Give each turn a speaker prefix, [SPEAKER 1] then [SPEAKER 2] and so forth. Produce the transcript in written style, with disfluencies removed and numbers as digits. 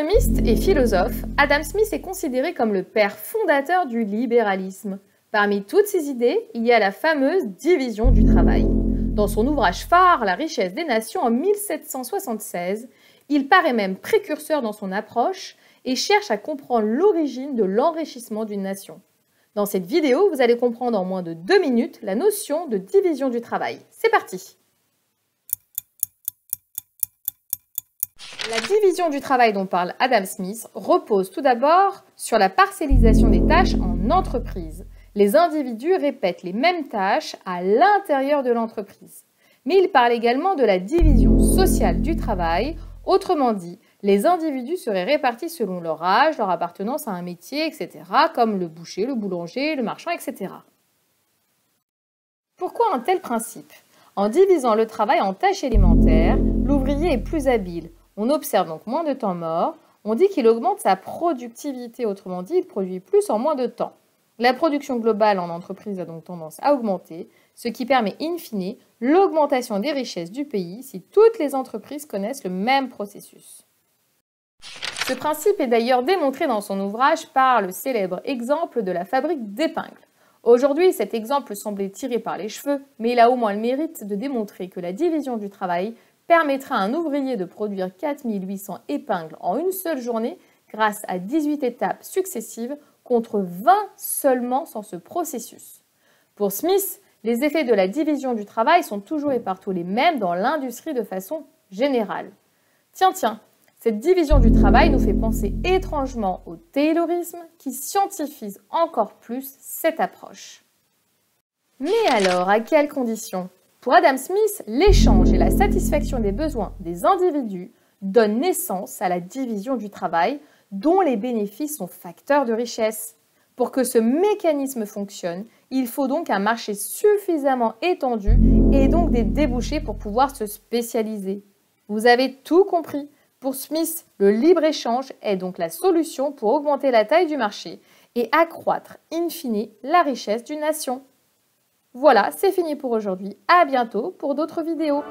[SPEAKER 1] Économiste et philosophe, Adam Smith est considéré comme le père fondateur du libéralisme. Parmi toutes ses idées, il y a la fameuse division du travail. Dans son ouvrage phare, La richesse des nations en 1776, il paraît même précurseur dans son approche et cherche à comprendre l'origine de l'enrichissement d'une nation. Dans cette vidéo, vous allez comprendre en moins de 2 minutes la notion de division du travail. C'est parti! La division du travail dont parle Adam Smith repose tout d'abord sur la parcellisation des tâches en entreprise. Les individus répètent les mêmes tâches à l'intérieur de l'entreprise. Mais il parle également de la division sociale du travail. Autrement dit, les individus seraient répartis selon leur âge, leur appartenance à un métier, etc., comme le boucher, le boulanger, le marchand, etc. Pourquoi un tel principe? En divisant le travail en tâches élémentaires, l'ouvrier est plus habile. On observe donc moins de temps mort. On dit qu'il augmente sa productivité, autrement dit, il produit plus en moins de temps. La production globale en entreprise a donc tendance à augmenter, ce qui permet in fine l'augmentation des richesses du pays si toutes les entreprises connaissent le même processus. Ce principe est d'ailleurs démontré dans son ouvrage par le célèbre exemple de la fabrique d'épingles. Aujourd'hui, cet exemple semblait tiré par les cheveux, mais il a au moins le mérite de démontrer que la division du travail permettra à un ouvrier de produire 4800 épingles en une seule journée grâce à 18 étapes successives contre 20 seulement sans ce processus. Pour Smith, les effets de la division du travail sont toujours et partout les mêmes dans l'industrie de façon générale. Tiens, cette division du travail nous fait penser étrangement au taylorisme qui scientifie encore plus cette approche. Mais alors, à quelles conditions ? Pour Adam Smith, l'échange et la satisfaction des besoins des individus donnent naissance à la division du travail dont les bénéfices sont facteurs de richesse. Pour que ce mécanisme fonctionne, il faut donc un marché suffisamment étendu et donc des débouchés pour pouvoir se spécialiser. Vous avez tout compris. Pour Smith, le libre-échange est donc la solution pour augmenter la taille du marché et accroître in fine la richesse d'une nation. Voilà, c'est fini pour aujourd'hui. À bientôt pour d'autres vidéos.